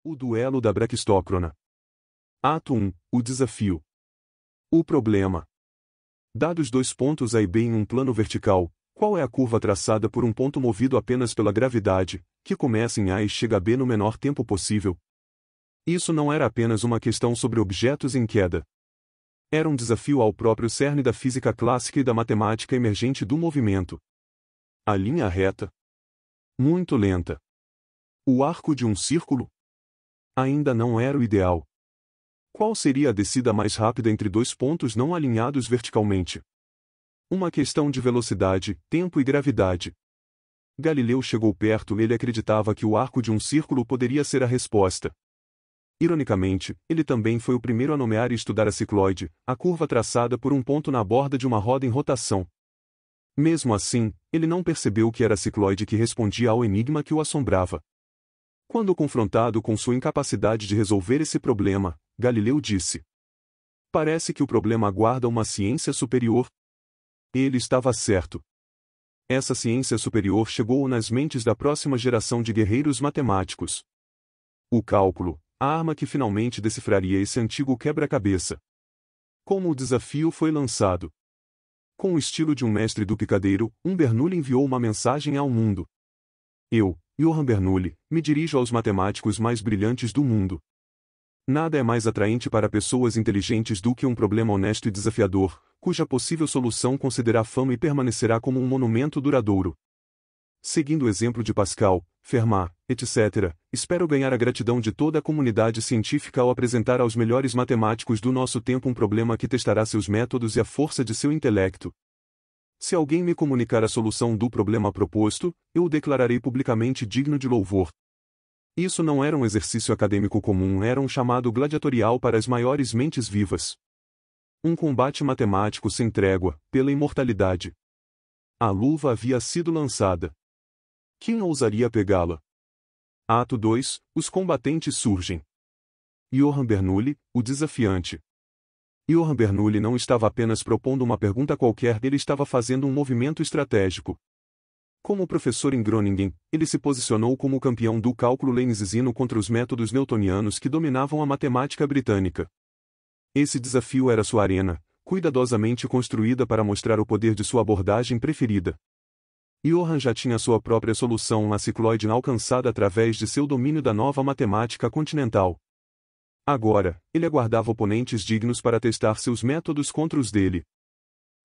O duelo da braquistócrona. Ato 1. O desafio. O problema. Dados dois pontos A e B em um plano vertical, qual é a curva traçada por um ponto movido apenas pela gravidade, que começa em A e chega a B no menor tempo possível? Isso não era apenas uma questão sobre objetos em queda. Era um desafio ao próprio cerne da física clássica e da matemática emergente do movimento. A linha reta. Muito lenta. O arco de um círculo? Ainda não era o ideal. Qual seria a descida mais rápida entre dois pontos não alinhados verticalmente? Uma questão de velocidade, tempo e gravidade. Galileu chegou perto e ele acreditava que o arco de um círculo poderia ser a resposta. Ironicamente, ele também foi o primeiro a nomear e estudar a cicloide, a curva traçada por um ponto na borda de uma roda em rotação. Mesmo assim, ele não percebeu que era a cicloide que respondia ao enigma que o assombrava. Quando confrontado com sua incapacidade de resolver esse problema, Galileu disse: "Parece que o problema aguarda uma ciência superior." Ele estava certo. Essa ciência superior chegou nas mentes da próxima geração de guerreiros matemáticos. O cálculo, a arma que finalmente decifraria esse antigo quebra-cabeça. Como o desafio foi lançado? Com o estilo de um mestre do picadeiro, Bernoulli enviou uma mensagem ao mundo. Eu, Johann Bernoulli, me dirijo aos matemáticos mais brilhantes do mundo. Nada é mais atraente para pessoas inteligentes do que um problema honesto e desafiador, cuja possível solução concederá fama e permanecerá como um monumento duradouro. Seguindo o exemplo de Pascal, Fermat, etc., espero ganhar a gratidão de toda a comunidade científica ao apresentar aos melhores matemáticos do nosso tempo um problema que testará seus métodos e a força de seu intelecto. Se alguém me comunicar a solução do problema proposto, eu o declararei publicamente digno de louvor. Isso não era um exercício acadêmico comum, era um chamado gladiatorial para as maiores mentes vivas. Um combate matemático sem trégua, pela imortalidade. A luva havia sido lançada. Quem ousaria pegá-la? Ato 2. Os combatentes surgem. Johann Bernoulli, o desafiante. Johann Bernoulli não estava apenas propondo uma pergunta qualquer, ele estava fazendo um movimento estratégico. Como professor em Groningen, ele se posicionou como o campeão do cálculo leinesiano contra os métodos newtonianos que dominavam a matemática britânica. Esse desafio era sua arena, cuidadosamente construída para mostrar o poder de sua abordagem preferida. Johann já tinha sua própria solução, a cicloide alcançada através de seu domínio da nova matemática continental. Agora, ele aguardava oponentes dignos para testar seus métodos contra os dele.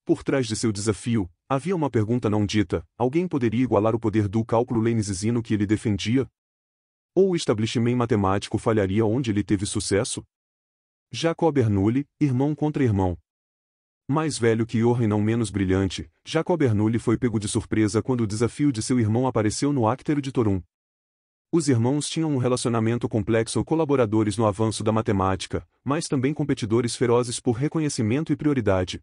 Por trás de seu desafio, havia uma pergunta não dita: alguém poderia igualar o poder do cálculo leinesiano que ele defendia? Ou o establishment matemático falharia onde ele teve sucesso? Jacob Bernoulli, irmão contra irmão. Mais velho que Johann e não menos brilhante, Jacob Bernoulli foi pego de surpresa quando o desafio de seu irmão apareceu no Áctero de Torun. Os irmãos tinham um relacionamento complexo, colaboradores no avanço da matemática, mas também competidores ferozes por reconhecimento e prioridade.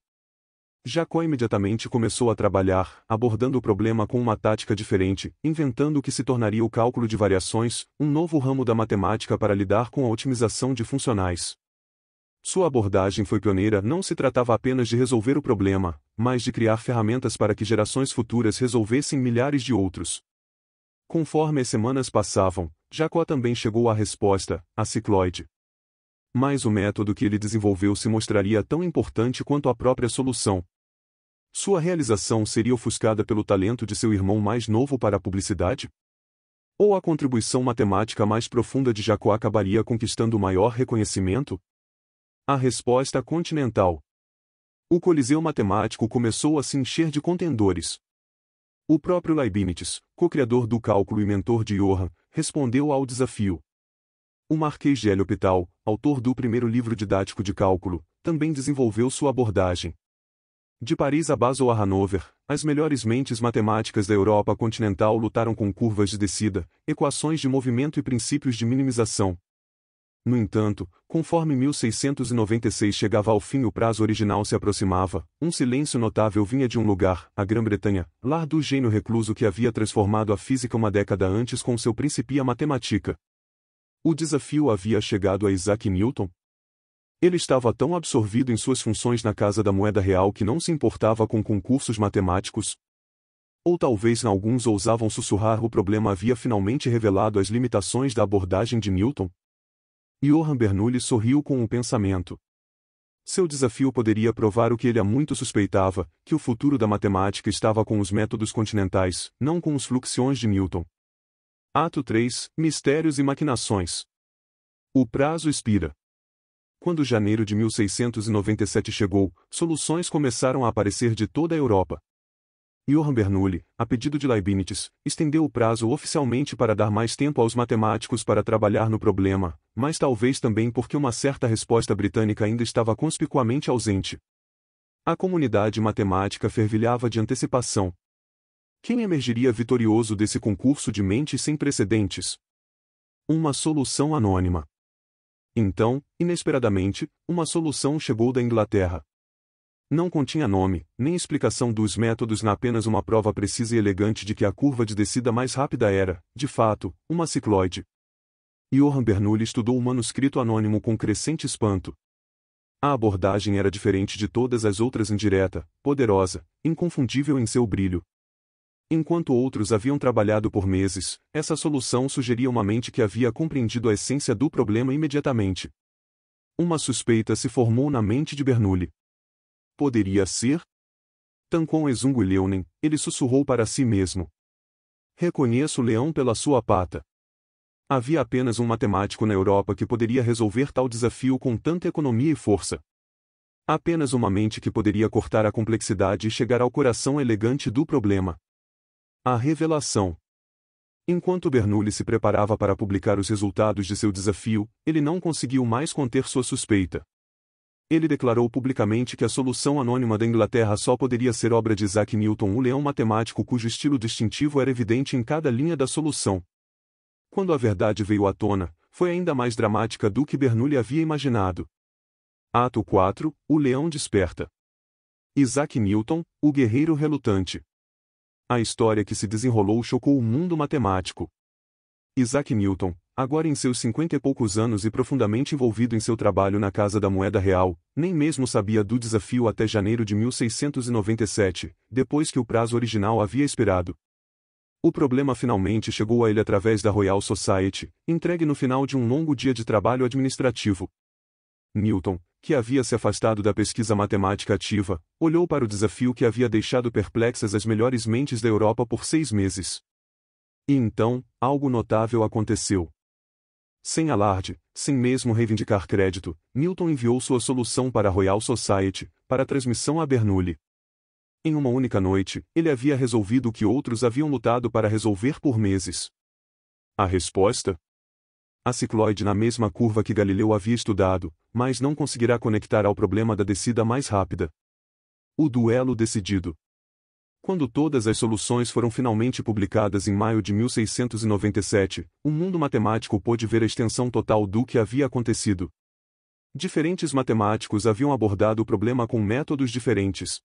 Jacob imediatamente começou a trabalhar, abordando o problema com uma tática diferente, inventando o que se tornaria o cálculo de variações, um novo ramo da matemática para lidar com a otimização de funcionais. Sua abordagem foi pioneira, não se tratava apenas de resolver o problema, mas de criar ferramentas para que gerações futuras resolvessem milhares de outros. Conforme as semanas passavam, Jacob também chegou à resposta, a cicloide. Mas o método que ele desenvolveu se mostraria tão importante quanto a própria solução. Sua realização seria ofuscada pelo talento de seu irmão mais novo para a publicidade? Ou a contribuição matemática mais profunda de Jacob acabaria conquistando maior reconhecimento? A resposta continental. O Coliseu matemático começou a se encher de contendores. O próprio Leibniz, co-criador do cálculo e mentor de Johann, respondeu ao desafio. O Marquês de L'Hôpital, autor do primeiro livro didático de cálculo, também desenvolveu sua abordagem. De Paris a Basel a Hanover, as melhores mentes matemáticas da Europa continental lutaram com curvas de descida, equações de movimento e princípios de minimização. No entanto, conforme 1696 chegava ao fim e o prazo original se aproximava, um silêncio notável vinha de um lugar, a Grã-Bretanha, lar do gênio recluso que havia transformado a física uma década antes com seu Principia Mathematica. O desafio havia chegado a Isaac Newton? Ele estava tão absorvido em suas funções na Casa da Moeda Real que não se importava com concursos matemáticos? Ou talvez alguns ousavam sussurrar: o problema havia finalmente revelado as limitações da abordagem de Newton? Johann Bernoulli sorriu com o pensamento. Seu desafio poderia provar o que ele há muito suspeitava, que o futuro da matemática estava com os métodos continentais, não com os fluxiões de Newton. Ato 3. Mistérios e maquinações. O prazo expira. Quando janeiro de 1697 chegou, soluções começaram a aparecer de toda a Europa. Johann Bernoulli, a pedido de Leibniz, estendeu o prazo oficialmente para dar mais tempo aos matemáticos para trabalhar no problema, mas talvez também porque uma certa resposta britânica ainda estava conspicuamente ausente. A comunidade matemática fervilhava de antecipação. Quem emergiria vitorioso desse concurso de mentes sem precedentes? Uma solução anônima. Então, inesperadamente, uma solução chegou da Inglaterra. Não continha nome, nem explicação dos métodos, na apenas uma prova precisa e elegante de que a curva de descida mais rápida era, de fato, uma cicloide. Johann Bernoulli estudou o manuscrito anônimo com crescente espanto. A abordagem era diferente de todas as outras, indireta, poderosa, inconfundível em seu brilho. Enquanto outros haviam trabalhado por meses, essa solução sugeria uma mente que havia compreendido a essência do problema imediatamente. Uma suspeita se formou na mente de Bernoulli. Poderia ser? Tancon Esunguleunen, ele sussurrou para si mesmo. Reconheço o leão pela sua pata. Havia apenas um matemático na Europa que poderia resolver tal desafio com tanta economia e força. Apenas uma mente que poderia cortar a complexidade e chegar ao coração elegante do problema. A revelação. Enquanto Bernoulli se preparava para publicar os resultados de seu desafio, ele não conseguiu mais conter sua suspeita. Ele declarou publicamente que a solução anônima da Inglaterra só poderia ser obra de Isaac Newton, o leão matemático cujo estilo distintivo era evidente em cada linha da solução. Quando a verdade veio à tona, foi ainda mais dramática do que Bernoulli havia imaginado. Ato 4. O leão desperta. Isaac Newton, o guerreiro relutante. A história que se desenrolou chocou o mundo matemático. Isaac Newton, agora em seus 50 e poucos anos e profundamente envolvido em seu trabalho na Casa da Moeda Real, nem mesmo sabia do desafio até janeiro de 1697, depois que o prazo original havia expirado. O problema finalmente chegou a ele através da Royal Society, entregue no final de um longo dia de trabalho administrativo. Newton, que havia se afastado da pesquisa matemática ativa, olhou para o desafio que havia deixado perplexas as melhores mentes da Europa por 6 meses. E então, algo notável aconteceu. Sem alarde, sem mesmo reivindicar crédito, Newton enviou sua solução para a Royal Society, para transmissão a Bernoulli. Em uma única noite, ele havia resolvido o que outros haviam lutado para resolver por meses. A resposta? A cicloide na mesma curva que Galileu havia estudado, mas não conseguirá conectar ao problema da descida mais rápida. O duelo decidido. Quando todas as soluções foram finalmente publicadas em maio de 1697, o mundo matemático pôde ver a extensão total do que havia acontecido. Diferentes matemáticos haviam abordado o problema com métodos diferentes.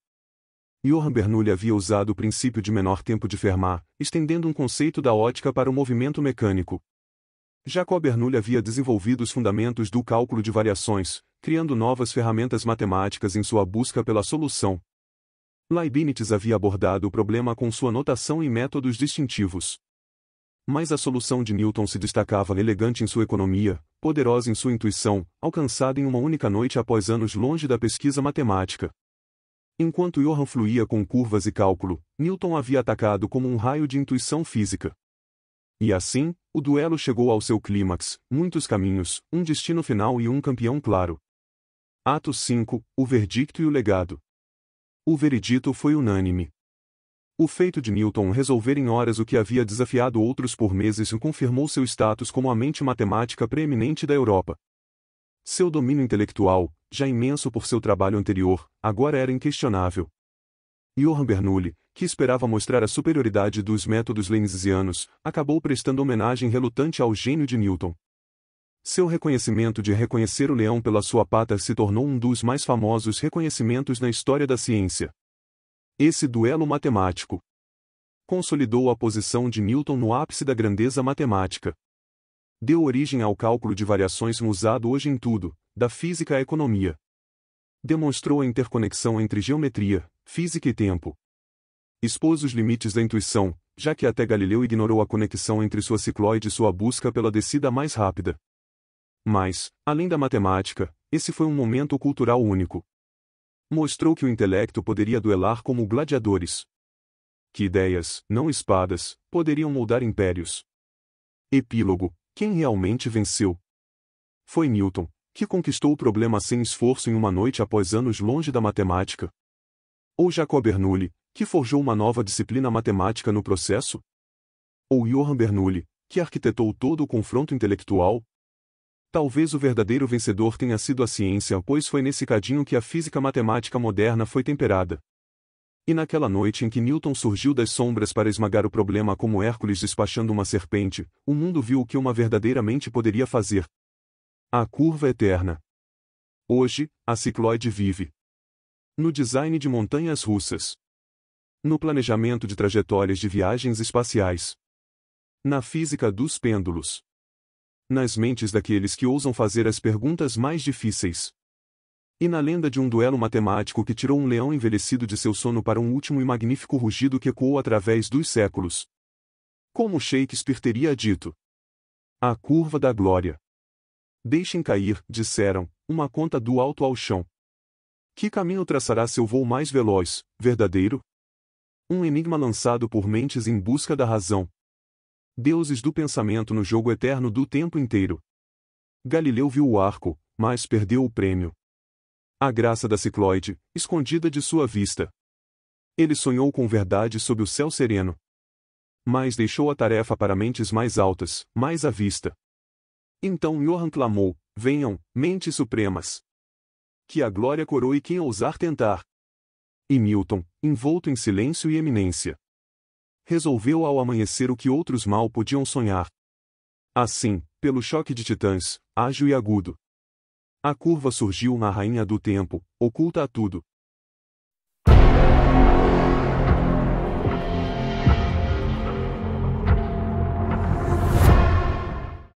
Johann Bernoulli havia usado o princípio de menor tempo de Fermat, estendendo um conceito da ótica para o movimento mecânico. Jacob Bernoulli havia desenvolvido os fundamentos do cálculo de variações, criando novas ferramentas matemáticas em sua busca pela solução. Leibniz havia abordado o problema com sua notação e métodos distintivos. Mas a solução de Newton se destacava elegante em sua economia, poderosa em sua intuição, alcançada em uma única noite após anos longe da pesquisa matemática. Enquanto Johann fluía com curvas e cálculo, Newton havia atacado como um raio de intuição física. E assim, o duelo chegou ao seu clímax, muitos caminhos, um destino final e um campeão claro. Ato 5, o verdicto e o legado. O veredito foi unânime. O feito de Newton resolver em horas o que havia desafiado outros por meses confirmou seu status como a mente matemática preeminente da Europa. Seu domínio intelectual, já imenso por seu trabalho anterior, agora era inquestionável. Johann Bernoulli, que esperava mostrar a superioridade dos métodos leibnizianos, acabou prestando homenagem relutante ao gênio de Newton. Seu reconhecimento de reconhecer o leão pela sua pata se tornou um dos mais famosos reconhecimentos na história da ciência. Esse duelo matemático consolidou a posição de Newton no ápice da grandeza matemática. Deu origem ao cálculo de variações usado hoje em tudo, da física à economia. Demonstrou a interconexão entre geometria, física e tempo. Expôs os limites da intuição, já que até Galileu ignorou a conexão entre sua cicloide e sua busca pela descida mais rápida. Mas, além da matemática, esse foi um momento cultural único. Mostrou que o intelecto poderia duelar como gladiadores. Que ideias, não espadas, poderiam moldar impérios. Epílogo: quem realmente venceu? Foi Newton, que conquistou o problema sem esforço em uma noite após anos longe da matemática? Ou Jacob Bernoulli, que forjou uma nova disciplina matemática no processo? Ou Johann Bernoulli, que arquitetou todo o confronto intelectual? Talvez o verdadeiro vencedor tenha sido a ciência, pois foi nesse cadinho que a física matemática moderna foi temperada. E naquela noite em que Newton surgiu das sombras para esmagar o problema como Hércules despachando uma serpente, o mundo viu o que uma verdadeira mente poderia fazer. A curva eterna. Hoje, a cicloide vive no design de montanhas russas, no planejamento de trajetórias de viagens espaciais, na física dos pêndulos, nas mentes daqueles que ousam fazer as perguntas mais difíceis. E na lenda de um duelo matemático que tirou um leão envelhecido de seu sono para um último e magnífico rugido que ecoou através dos séculos. Como Shakespeare teria dito: a curva da glória. Deixem cair, disseram, uma conta do alto ao chão. Que caminho traçará seu voo mais veloz, verdadeiro? Um enigma lançado por mentes em busca da razão. Deuses do pensamento no jogo eterno do tempo inteiro. Galileu viu o arco, mas perdeu o prêmio. A graça da cicloide, escondida de sua vista. Ele sonhou com verdade sob o céu sereno. Mas deixou a tarefa para mentes mais altas, mais à vista. Então Johann clamou: venham, mentes supremas. Que a glória coroe quem ousar tentar. E Newton, envolto em silêncio e eminência, resolveu ao amanhecer o que outros mal podiam sonhar. Assim, pelo choque de titãs, ágil e agudo, a curva surgiu na rainha do tempo, oculta a tudo.